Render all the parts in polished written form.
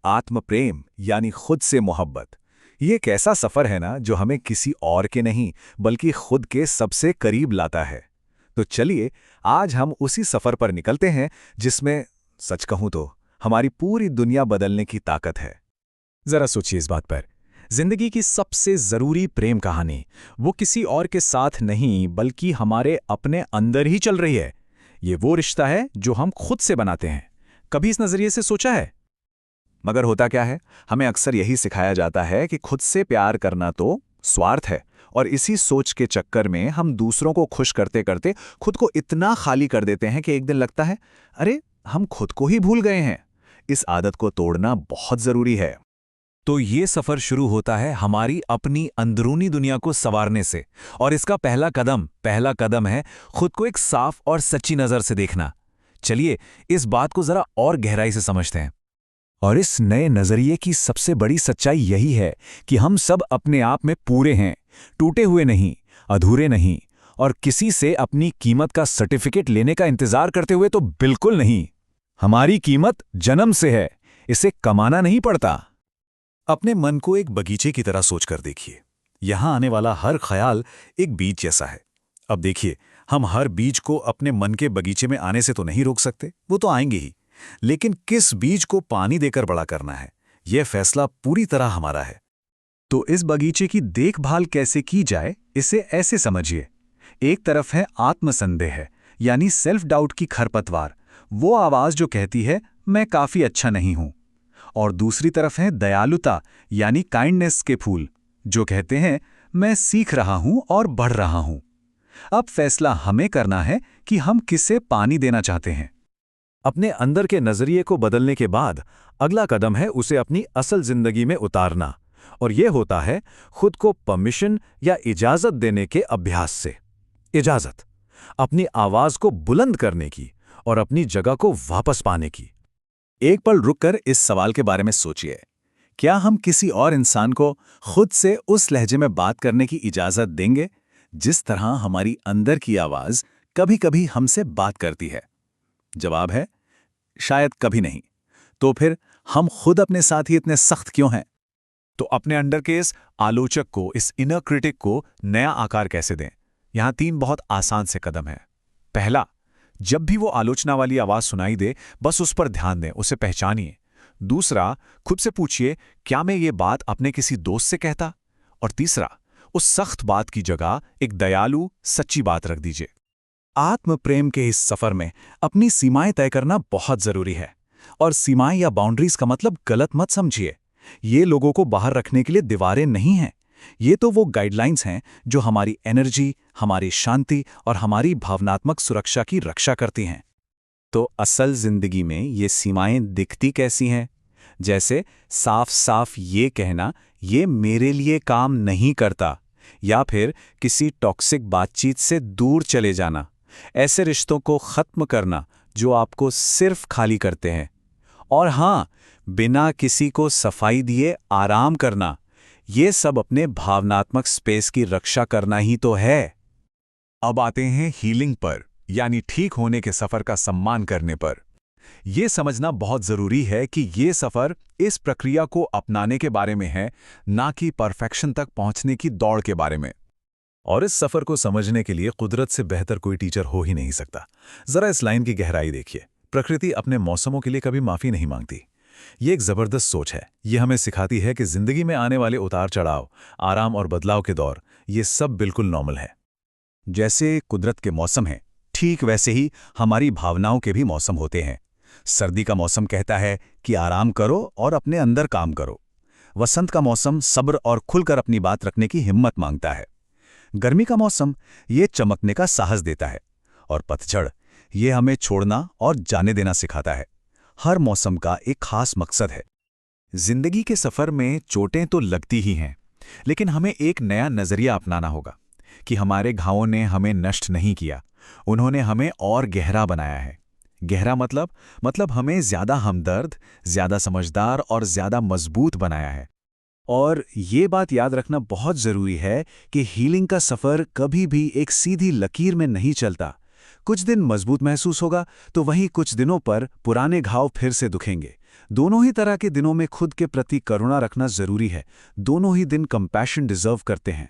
आत्म प्रेम यानी खुद से मोहब्बत। ये एक ऐसा सफर है ना जो हमें किसी और के नहीं बल्कि खुद के सबसे करीब लाता है। तो चलिए आज हम उसी सफर पर निकलते हैं जिसमें, सच कहूं तो, हमारी पूरी दुनिया बदलने की ताकत है। जरा सोचिए इस बात पर। जिंदगी की सबसे जरूरी प्रेम कहानी वो किसी और के साथ नहीं बल्कि हमारे अपने अंदर ही चल रही है। ये वो रिश्ता है जो हम खुद से बनाते हैं। कभी इस नजरिए से सोचा है? मगर होता क्या है, हमें अक्सर यही सिखाया जाता है कि खुद से प्यार करना तो स्वार्थ है, और इसी सोच के चक्कर में हम दूसरों को खुश करते करते खुद को इतना खाली कर देते हैं कि एक दिन लगता है, अरे हम खुद को ही भूल गए हैं। इस आदत को तोड़ना बहुत जरूरी है। तो ये सफर शुरू होता है हमारी अपनी अंदरूनी दुनिया को संवारने से, और इसका पहला कदम है खुद को एक साफ और सच्ची नजर से देखना। चलिए इस बात को जरा और गहराई से समझते हैं। और इस नए नजरिए की सबसे बड़ी सच्चाई यही है कि हम सब अपने आप में पूरे हैं, टूटे हुए नहीं, अधूरे नहीं, और किसी से अपनी कीमत का सर्टिफिकेट लेने का इंतजार करते हुए तो बिल्कुल नहीं। हमारी कीमत जन्म से है, इसे कमाना नहीं पड़ता। अपने मन को एक बगीचे की तरह सोचकर देखिए। यहां आने वाला हर ख्याल एक बीज जैसा है। अब देखिए, हम हर बीज को अपने मन के बगीचे में आने से तो नहीं रोक सकते, वो तो आएंगे ही। लेकिन किस बीज को पानी देकर बड़ा करना है, यह फैसला पूरी तरह हमारा है। तो इस बगीचे की देखभाल कैसे की जाए, इसे ऐसे समझिए। एक तरफ है आत्मसंदेह यानी सेल्फ डाउट की खरपतवार, वो आवाज जो कहती है मैं काफी अच्छा नहीं हूं। और दूसरी तरफ है दयालुता यानी काइंडनेस के फूल, जो कहते हैं मैं सीख रहा हूं और बढ़ रहा हूं। अब फैसला हमें करना है कि हम किसे पानी देना चाहते हैं। अपने अंदर के नजरिए को बदलने के बाद अगला कदम है उसे अपनी असल जिंदगी में उतारना, और यह होता है खुद को परमिशन या इजाजत देने के अभ्यास से। इजाजत, अपनी आवाज को बुलंद करने की और अपनी जगह को वापस पाने की। एक पल रुककर इस सवाल के बारे में सोचिए, क्या हम किसी और इंसान को खुद से उस लहजे में बात करने की इजाजत देंगे जिस तरह हमारी अंदर की आवाज कभी-कभी हमसे बात करती है? जवाब है शायद कभी नहीं। तो फिर हम खुद अपने साथ ही इतने सख्त क्यों हैं? तो अपने अंदर के इस आलोचक को, इस इनर क्रिटिक को नया आकार कैसे दें? यहां 3 बहुत आसान से कदम हैं। पहला, जब भी वो आलोचना वाली आवाज सुनाई दे, बस उस पर ध्यान दें, उसे पहचानिए। दूसरा, खुद से पूछिए, क्या मैं ये बात अपने किसी दोस्त से कहता? और तीसरा, उस सख्त बात की जगह एक दयालु, सच्ची बात रख दीजिए। आत्म प्रेम के इस सफर में अपनी सीमाएं तय करना बहुत जरूरी है। और सीमाएं या बाउंड्रीज का मतलब गलत मत समझिए। ये लोगों को बाहर रखने के लिए दीवारें नहीं हैं। ये तो वो गाइडलाइंस हैं जो हमारी एनर्जी, हमारी शांति और हमारी भावनात्मक सुरक्षा की रक्षा करती हैं। तो असल जिंदगी में ये सीमाएं दिखती कैसी हैं? जैसे साफ साफ ये कहना, ये मेरे लिए काम नहीं करता, या फिर किसी टॉक्सिक बातचीत से दूर चले जाना। ऐसे रिश्तों को खत्म करना जो आपको सिर्फ खाली करते हैं। और हां, बिना किसी को सफाई दिए आराम करना, ये सब अपने भावनात्मक स्पेस की रक्षा करना ही तो है। अब आते हैं हीलिंग पर, यानी ठीक होने के सफर का सम्मान करने पर। यह समझना बहुत जरूरी है कि यह सफर इस प्रक्रिया को अपनाने के बारे में है, ना कि परफेक्शन तक पहुंचने की दौड़ के बारे में। और इस सफर को समझने के लिए कुदरत से बेहतर कोई टीचर हो ही नहीं सकता। जरा इस लाइन की गहराई देखिए। प्रकृति अपने मौसमों के लिए कभी माफी नहीं मांगती। ये एक जबरदस्त सोच है। ये हमें सिखाती है कि जिंदगी में आने वाले उतार चढ़ाव, आराम और बदलाव के दौर, ये सब बिल्कुल नॉर्मल है। जैसे कुदरत के मौसम हैं, ठीक वैसे ही हमारी भावनाओं के भी मौसम होते हैं। सर्दी का मौसम कहता है कि आराम करो और अपने अंदर काम करो। वसंत का मौसम सब्र और खुलकर अपनी बात रखने की हिम्मत मांगता है। गर्मी का मौसम ये चमकने का साहस देता है। और पतझड़ ये हमें छोड़ना और जाने देना सिखाता है। हर मौसम का एक खास मकसद है। जिंदगी के सफर में चोटें तो लगती ही हैं, लेकिन हमें एक नया नजरिया अपनाना होगा कि हमारे घावों ने हमें नष्ट नहीं किया, उन्होंने हमें और गहरा बनाया है। गहरा मतलब हमें ज्यादा हमदर्द, ज्यादा समझदार और ज्यादा मजबूत बनाया है। और ये बात याद रखना बहुत जरूरी है कि हीलिंग का सफर कभी भी एक सीधी लकीर में नहीं चलता। कुछ दिन मजबूत महसूस होगा तो वहीं कुछ दिनों पर पुराने घाव फिर से दुखेंगे। दोनों ही तरह के दिनों में खुद के प्रति करुणा रखना जरूरी है। दोनों ही दिन कंपैशन डिजर्व करते हैं।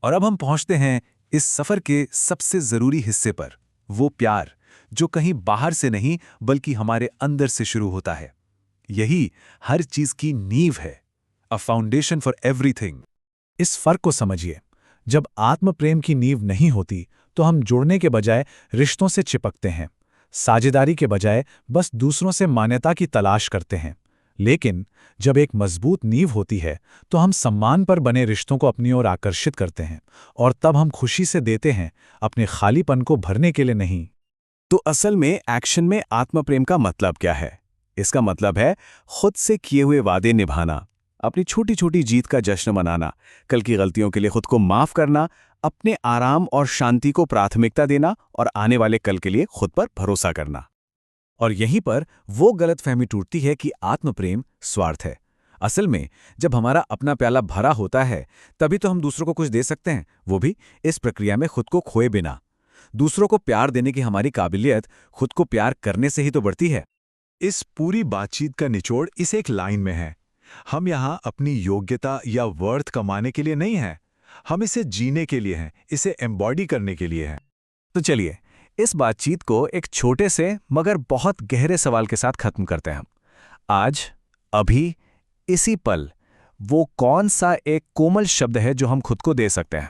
और अब हम पहुंचते हैं इस सफर के सबसे जरूरी हिस्से पर, वो प्यार जो कहीं बाहर से नहीं बल्कि हमारे अंदर से शुरू होता है। यही हर चीज की नींव है, अ फाउंडेशन फॉर एवरीथिंग। इस फर्क को समझिए। जब आत्म प्रेम की नींव नहीं होती तो हम जुड़ने के बजाय रिश्तों से चिपकते हैं, साझेदारी के बजाय बस दूसरों से मान्यता की तलाश करते हैं। लेकिन जब एक मजबूत नींव होती है तो हम सम्मान पर बने रिश्तों को अपनी ओर आकर्षित करते हैं, और तब हम खुशी से देते हैं, अपने खालीपन को भरने के लिए नहीं। तो असल में एक्शन में आत्म प्रेम का मतलब क्या है? इसका मतलब है खुद से किए हुए वादे निभाना, अपनी छोटी छोटी जीत का जश्न मनाना, कल की गलतियों के लिए खुद को माफ करना, अपने आराम और शांति को प्राथमिकता देना और आने वाले कल के लिए खुद पर भरोसा करना। और यहीं पर वो गलतफहमी टूटती है कि आत्म प्रेम स्वार्थ है। असल में जब हमारा अपना प्याला भरा होता है तभी तो हम दूसरों को कुछ दे सकते हैं, वो भी इस प्रक्रिया में खुद को खोए बिना। दूसरों को प्यार देने की हमारी काबिलियत खुद को प्यार करने से ही तो बढ़ती है। इस पूरी बातचीत का निचोड़ इस एक लाइन में है। हम यहाँ अपनी योग्यता या वर्थ कमाने के लिए नहीं हैं, हम इसे जीने के लिए हैं, इसे एम्बॉडी करने के लिए हैं। तो चलिए इस बातचीत को एक छोटे से मगर बहुत गहरे सवाल के साथ खत्म करते हैं। आज, अभी, इसी पल वो कौन सा एक कोमल शब्द है जो हम खुद को दे सकते हैं?